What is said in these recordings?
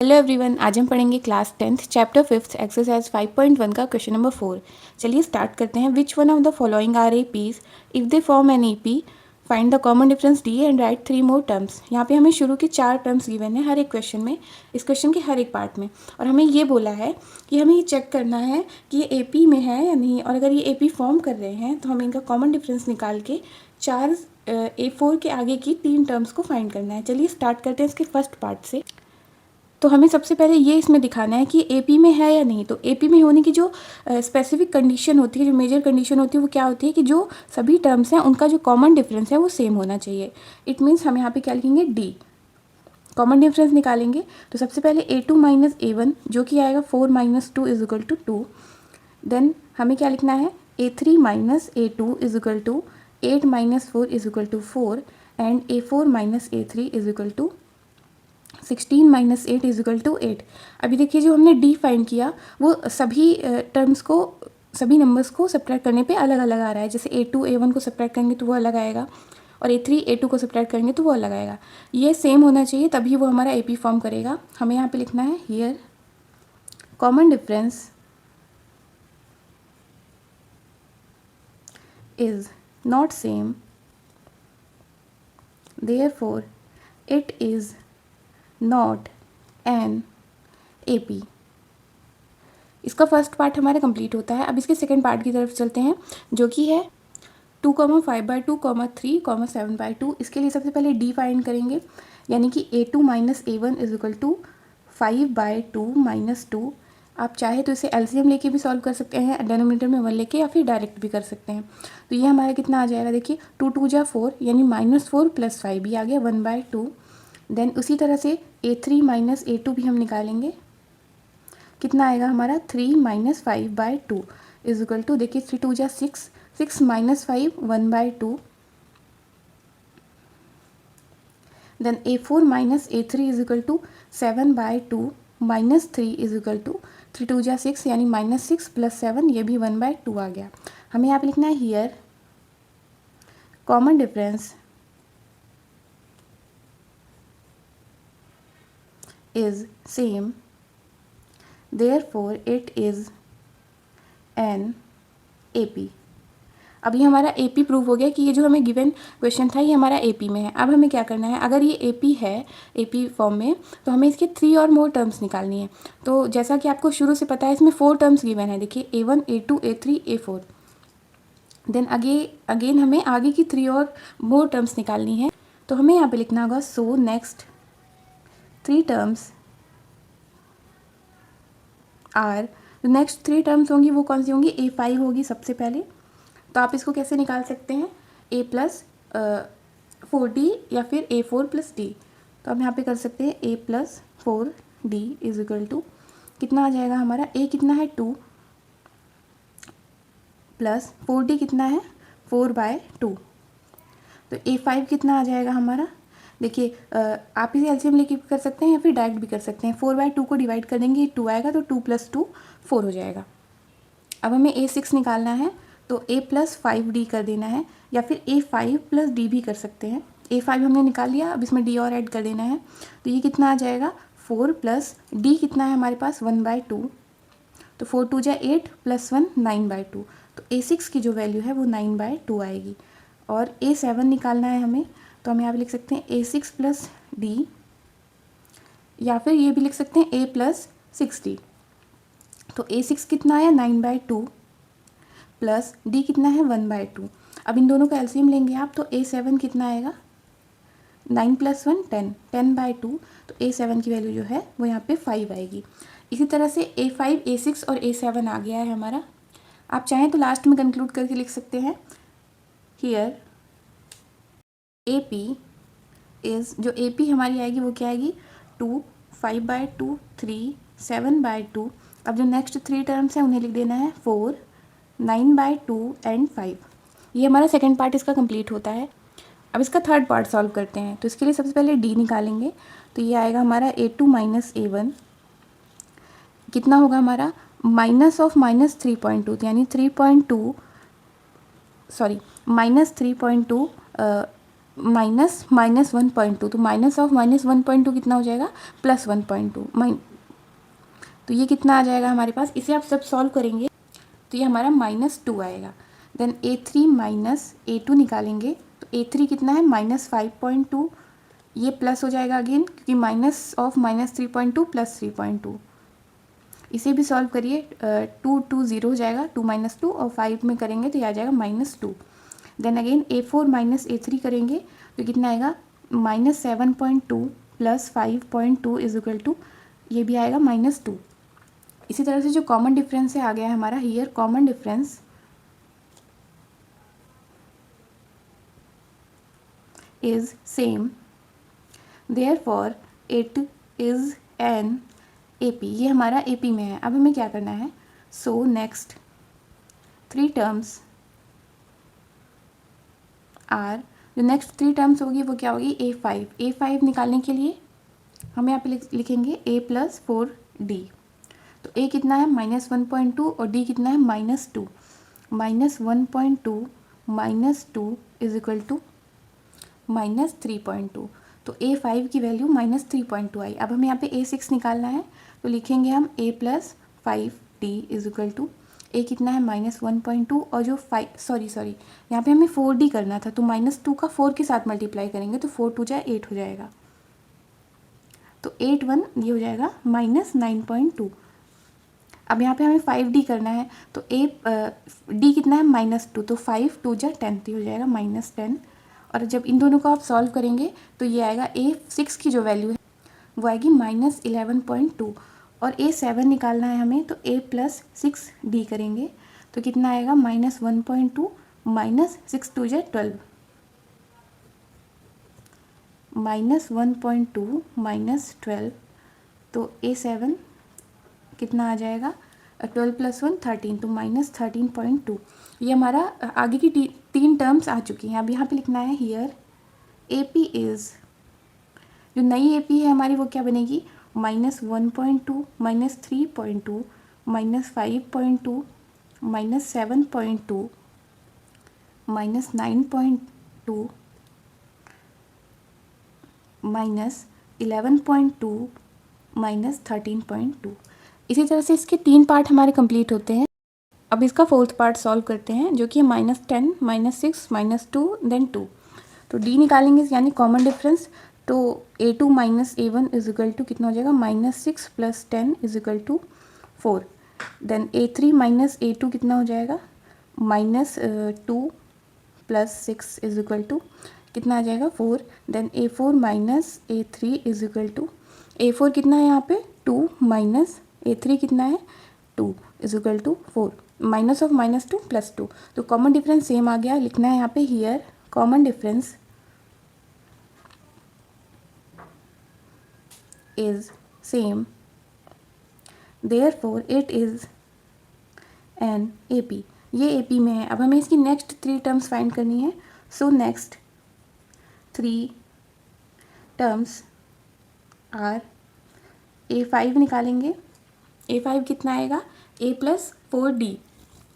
Hello everyone, आज हम पढ़ेंगे class 10th chapter 5th exercise 5.1 का क्वेश्चन नंबर 4। चलिए स्टार्ट करते हैं। Which one of the following are APs if they form an AP find the common difference D and write 3 more terms. यहाँ पे हमें शुरू के 4 टर्म्स गिवन है हर एक क्वेश्चन में, इस क्वेश्चन के हर एक पार्ट में, और हमें ये बोला है कि हमें ये चेक करना है कि ये एपी में है या नहीं, और अगर ये एपी फॉर्म कर रहे हैं तो हमें इनका कॉमन डिफरेंस निकाल के A4 के आगे की 3 टर्म्स को फाइंड करना है। चलिए स्टार्ट करते हैं इसके फर्स्ट पार्ट से। तो हमें सबसे पहले ये इसमें दिखाना है कि एपी में है या नहीं। तो एपी में होने की जो स्पेसिफिक कंडीशन होती है, जो मेजर कंडीशन होती है, वो क्या होती है कि जो सभी टर्म्स हैं उनका जो कॉमन डिफरेंस है वो सेम होना चाहिए। इट मीन्स हम यहाँ पे क्या लिखेंगे, डी। कॉमन डिफरेंस निकालेंगे तो सबसे पहले A2 माइनस A1 जो कि आएगा 4 minus 2 is equal to 2। Then हमें क्या लिखना है, A3 minus A2 is equal to 8 minus 4 is equal to 4 and A4 minus A3 is equal to 16 minus 8 is equal to 8। अभी देखिए जो हमने डी फाइंड किया वो सभी टर्म्स को, सभी नंबर्स को सब्ट्रैक्ट करने पे अलग अलग आ रहा है। जैसे A2 A1 को सब्ट्रैक्ट करेंगे तो वो अलग आएगा, और A3 A2 को सब्ट्रैक्ट करेंगे तो वो अलग आएगा। ये सेम होना चाहिए तभी वो हमारा एपी फॉर्म करेगा। हमें यहाँ पे लिखना है here common difference is not same, therefore it is not an AP. इसका फर्स्ट पार्ट हमारा कंप्लीट होता है। अब इसके सेकंड पार्ट की तरफ चलते हैं, जो कि है 2,5/2, 3, 7/2। इसके लिए सबसे पहले डी फाइंड करेंगे, यानी कि A2 minus A1 is equal to 5/2 minus 2। आप चाहे तो इसे एलसीएम लेके भी सॉल्व कर सकते हैं, डिनोमिनेटर में 1 लेके, या फिर डायरेक्ट भी कर सकते हैं। तो ये हमारा कितना आ जाएगा, देखिए 2 2 जा 4 यानी -4 + 5, ये आ गया 1/2। देन उसी तरह से A3 माइनस A2 भी हम निकालेंगे, कितना आएगा हमारा 3 माइनस 5/2 इज इक्वल टू, देखिए 3 2 जा 6, 6 minus 5 1/2। Then A4 minus A3 is equal to 7/2 minus 3 is equal to 3 2 जा 6 यानी -6 + 7, ये भी 1/2 आ गया। हमें यहाँ पे लिखना है here common difference is same, therefore it is an AP। अब ये हमारा AP प्रूव हो गया कि ये जो हमें गिवन क्वेश्चन था ये हमारा AP में है। अब हमें क्या करना है, अगर ये AP है AP फॉर्म में, तो हमें इसके 3 और मोर टर्म्स निकालनी है। तो जैसा कि आपको शुरू से पता है इसमें 4 टर्म्स गिवन है, देखिए A1 A2 A3 A4। Then again हमें आगे की 3 और मोर टर्म्स निकालनी है। तो हमें यहाँ पे लिखना होगा सो नेक्स्ट 3 टर्म्स आर, जो नेक्स्ट 3 टर्म्स होंगी वो कौन सी होंगी, A5 होगी सबसे पहले। तो आप इसको कैसे निकाल सकते हैं, A प्लस 4D या फिर A4 प्लस D। तो हम यहाँ पे कर सकते हैं A plus 4D is equal to, कितना आ जाएगा हमारा, A कितना है 2 प्लस 4D कितना है 4/2। तो A5 कितना आ जाएगा हमारा, देखिए आप इसे एलसीएम लेके भी कर सकते हैं या फिर डायरेक्ट भी कर सकते हैं। 4/2 को डिवाइड कर देंगे 2 आएगा, तो 2 + 2 4 हो जाएगा। अब हमें A6 निकालना है, तो A प्लस 5D कर देना है, या फिर A5 प्लस D भी कर सकते हैं। A5 हमने निकाल लिया, अब इसमें D और ऐड कर देना है। तो ये कितना आ जाएगा 4 प्लस D कितना है हमारे पास 1/2, तो 4 2 जा 8 + 1 9/2। तो A6 की जो वैल्यू है वो 9/2 आएगी। और A7 निकालना है हमें, तो हम यहाँ पे लिख सकते हैं A6 प्लस D, या फिर ये भी लिख सकते हैं A प्लस 6D। तो A6 कितना आया 9/2 प्लस D कितना है 1/2। अब इन दोनों का एलसीएम लेंगे आप, तो A7 कितना आएगा 9 + 1 10, 10/2। तो A7 की वैल्यू जो है वो यहाँ पे 5 आएगी। इसी तरह से A5 A6 और A7 आ गया है हमारा। आप चाहें तो लास्ट में कंक्लूड करके लिख सकते हैं हियर AP इज़, जो AP हमारी आएगी वो क्या आएगी 2 5/2 3 7/2। अब जो नेक्स्ट 3 टर्म्स हैं उन्हें लिख देना है 4 9/2 एंड 5। ये हमारा सेकंड पार्ट इसका कंप्लीट होता है। अब इसका थर्ड पार्ट सॉल्व करते हैं। तो इसके लिए सबसे पहले D निकालेंगे, तो ये आएगा हमारा A2 माइनस A1, कितना होगा हमारा -3.2, यानी -3.2 माइनस माइनस 1.2, तो माइनस ऑफ माइनस 1.2 कितना हो जाएगा, प्लस 1.2 तो ये कितना आ जाएगा हमारे पास, इसे आप सब सॉल्व करेंगे तो ये हमारा -2 आएगा। देन A3 माइनस A2 निकालेंगे तो A3 कितना है, -5.2, ये प्लस हो जाएगा अगेन क्योंकि माइनस ऑफ -3.2 प्लस 3.2। इसे भी सॉल्व करिए, 2 2 0 हो जाएगा, 2 - 2 और 5 में करेंगे तो ये आ जाएगा -2। Then again A4 minus A3 करेंगे तो कितना आएगा, -7.2 प्लस 5.2 इज इक्वल टू, ये भी आएगा -2। इसी तरह से जो कॉमन डिफरेंस है आ गया है हमारा, here common difference is same, therefore it is an AP, ये हमारा AP में है। अब हमें क्या करना है, सो नेक्स्ट 3 टर्म्स आर, जो नेक्स्ट 3 टर्म्स होगी वो क्या होगी, A5 निकालने के लिए हम यहाँ पे लिखेंगे A + 4D। तो A कितना है, -1.2 और D कितना है, -2। -1.2 -2 इज इक्वल टू -3.2, तो A5 की वैल्यू -3.2 आई। अब हमें यहाँ पे A6 निकालना है तो लिखेंगे हम A + 5D is equal to, A कितना है, -1.2 और जो 5 सॉरी यहाँ पे हमें 4D करना था तो -2 का 4 के साथ मल्टीप्लाई करेंगे तो 4 2 जाए 8 हो जाएगा, तो 8 1 ये हो जाएगा -9.2। अब यहाँ पे हमें 5D करना है तो D कितना है, -2, तो 5 2 जा 10 तो ये हो जाएगा -10। और जब इन दोनों को आप सॉल्व करेंगे तो ये आएगा, A6 की जो वैल्यू है वो आएगी -11.2 और A7 निकालना है हमें तो A + 6D करेंगे तो कितना आएगा, -1.2 -6 2 जा 12, -1.2 -12, तो A7 कितना आ जाएगा, 12 + 1 13, तो -13.2। ये हमारा आगे की 3 टर्म्स आ चुकी हैं। अब यहाँ पे लिखना है हियर AP इज़, जो नई AP है हमारी वो क्या बनेगी, -1.2 -3.2 -5.2 -7.2 -9.2 -11.2 -13.2। इसी तरह से इसके 3 पार्ट हमारे कंप्लीट होते हैं। अब इसका 4th पार्ट सॉल्व करते हैं जो कि है -10 -6 -2 देन 2। तो D निकालेंगे यानी कॉमन डिफरेंस, तो A2 - A1 is equal to कितना हो जाएगा, -6 + 10 is equal to 4। Then A3 - A2 कितना हो जाएगा, -2 + 6 इज इक्वल टू कितना आ जाएगा, 4। Then A4 - A3 is equal to, A4 कितना है यहाँ पे 2 -A3 कितना है 2 is equal to 4, minus of -2 + 2, तो कॉमन डिफरेंस सेम आ गया। लिखना है यहाँ पे here common difference is same, therefore it is an AP, ये AP में है। अब हमें इसकी नेक्स्ट 3 टर्म्स फाइंड करनी है, so next 3 terms are, A5 निकालेंगे, A5 कितना आएगा, A + 4D,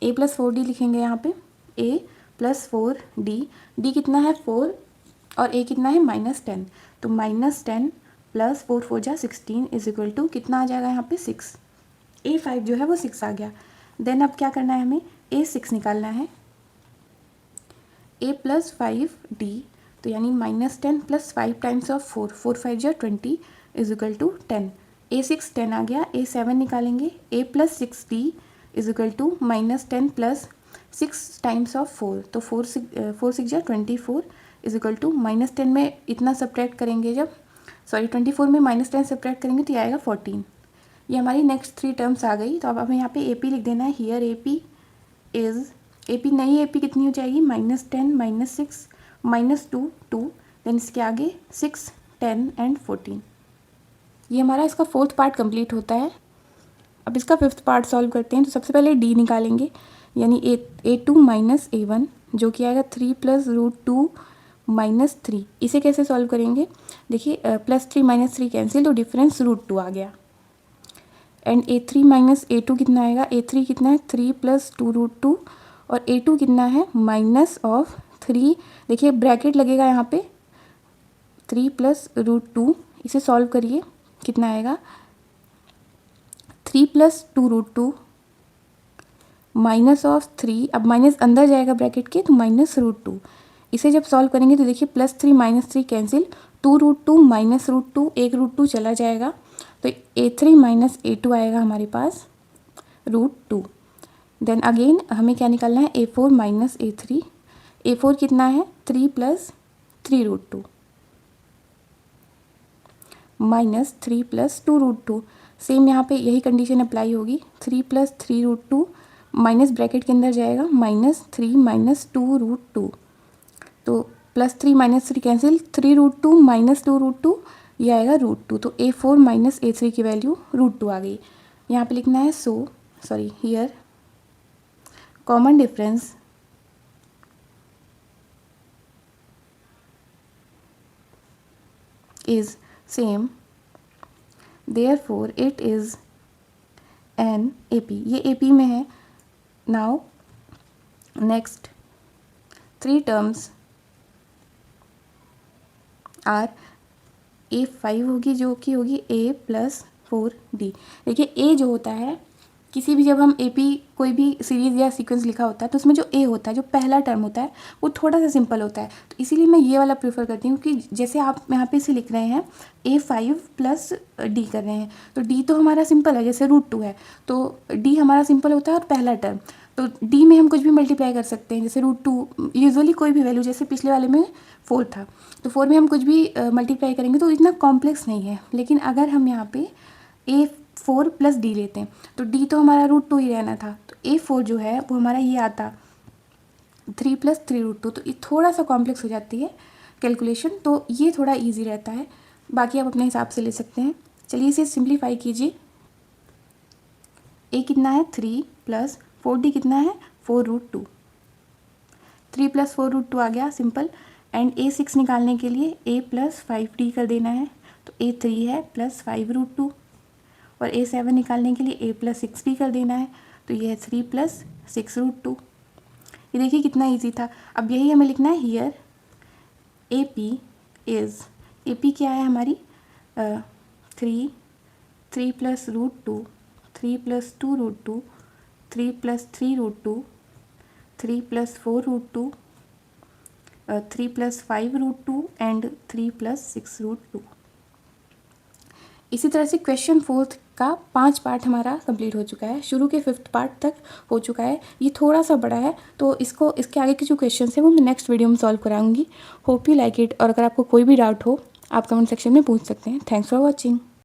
A + 4D लिखेंगे यहाँ पे, A + 4D, D कितना है 4 और A कितना है -10, तो -10 + 4 4 जा 16 इज इक्वल टू कितना आ जाएगा यहाँ पे 6। A5 जो है वो 6 आ गया। देन अब क्या करना है, हमें A6 निकालना है, A + 5D, तो यानी -10 + 5 टाइम्स ऑफ 4 4 5 जा 20 इज इक्वल टू 10। A6 10 आ गया। A7 निकालेंगे, A + 6D is equal to -10 + 6 times of 4, तो 4 6 जा 24 इज इक्वल टू -10 में इतना सब्ट्रैक्ट करेंगे, जब 24 में -10 सब्ट्रैक्ट करेंगे तो ये आएगा 14। ये हमारी नेक्स्ट 3 टर्म्स आ गई। तो अब हमें यहाँ पे AP लिख देना है, हियर AP इज़, AP नई AP कितनी हो जाएगी, -10 -6 -2 2, देन इसके आगे 6 10 एंड 14। ये हमारा इसका 4th पार्ट कंप्लीट होता है। अब इसका 5th पार्ट सॉल्व करते हैं। तो सबसे पहले D निकालेंगे, यानी A2 - A1 जो कि आएगा 3 + √2 - 3। इसे कैसे सॉल्व करेंगे, देखिए +3 - 3 कैंसिल, तो डिफरेंस √2 आ गया। एंड A3 - A2 कितना आएगा, A3 कितना है 3 + 2 √2 और A2 कितना है -3 3, देखिए ब्रैकेट लगेगा यहाँ पे 3 प्लस रूट 2, इसे सॉल्व करिए कितना आएगा 3 प्लस 2 रूट 2 माइनस ऑफ 3, अब माइनस अंदर जाएगा ब्रैकेट के तो माइनस रूट 2, इसे जब सॉल्व करेंगे तो देखिए plus 3 minus 3 cancel, 2 root 2 minus root 2, एक रूट 2 चला जाएगा तो A3 माइनस A2 आएगा हमारे पास रूट 2। देन अगेन हमें क्या निकालना है A4 माइनस A3, A4 कितना है 3 plus 3 root 2 minus 3 plus 2 root 2, same यहाँ पे यही कंडीशन अप्लाई होगी 3 प्लस 3 रूट 2 माइनस ब्रैकेट के अंदर जाएगा माइनस 3 माइनस 2 रूट 2, तो plus 3 minus 3 cancel, 3 root 2 minus 2 root 2 ये आएगा रूट 2, तो A4 माइनस A3 की वैल्यू रूट 2 आ गई। यहाँ पे लिखना है sorry here common difference is same, therefore it is an AP, ये AP में है। now next 3 terms are A5 होगी जो कि होगी A प्लस 4D। देखिए A जो होता है किसी भी जब हम AP कोई भी सीरीज़ या सीक्वेंस लिखा होता है तो उसमें जो A होता है जो पहला टर्म होता है वो थोड़ा सा सिंपल होता है, तो इसीलिए मैं ये वाला प्रेफर करती हूँ कि जैसे आप यहाँ पे इसे लिख रहे हैं A5 प्लस D कर रहे हैं तो D तो हमारा सिंपल है, जैसे रूट 2 है तो D हमारा सिंपल होता है और पहला टर्म, तो D में हम कुछ भी मल्टीप्लाई कर सकते हैं, जैसे रूट 2 यूजुअली कोई भी वैल्यू, जैसे पिछले वाले में 4 था तो 4 में हम कुछ भी मल्टीप्लाई करेंगे तो इतना कॉम्प्लेक्स नहीं है। लेकिन अगर हम यहाँ पे A4 प्लस D लेते हैं तो D तो हमारा रूट 2 ही रहना था, तो A4 जो है वो हमारा ये आता 3 प्लस 3 रूट 2, तो ये थोड़ा सा कॉम्प्लेक्स हो जाती है कैलकुलेशन, तो ये थोड़ा इजी रहता है, बाकी आप अपने हिसाब से ले सकते हैं। चलिए इसे सिंप्लीफाई कीजिए। A कितना है 3 प्लस 4D कितना है 4 रूट 2, 3 प्लस 4 रूट 2 आ गया सिंपल, एंड A6 निकालने के लिए A प्लस 5D कर देना है तो A3 है प्लस 5 रूट 2, और A7 निकालने के लिए A प्लस 6D कर देना है तो ये है 3 प्लस 6 रूट 2। ये देखिए कितना इजी था। अब यही हमें लिखना है हियर AP इज़, AP क्या है हमारी 3 plus root 2, 3 plus 2 root 2, 3 plus 3 root 2, 3 plus 4 root 2, 3 plus 5 root 2 and 3 plus 6 root 2। इसी तरह से क्वेश्चन 4 का 5 पार्ट हमारा कंप्लीट हो चुका है, शुरू के 5th पार्ट तक हो चुका है। ये थोड़ा सा बड़ा है तो इसके आगे के जो क्वेश्चन है वो मैं नेक्स्ट वीडियो में सॉल्व कराऊंगी। होप यू लाइक इट, और अगर आपको कोई भी डाउट हो आप कमेंट सेक्शन में पूछ सकते हैं। Thanks for watching.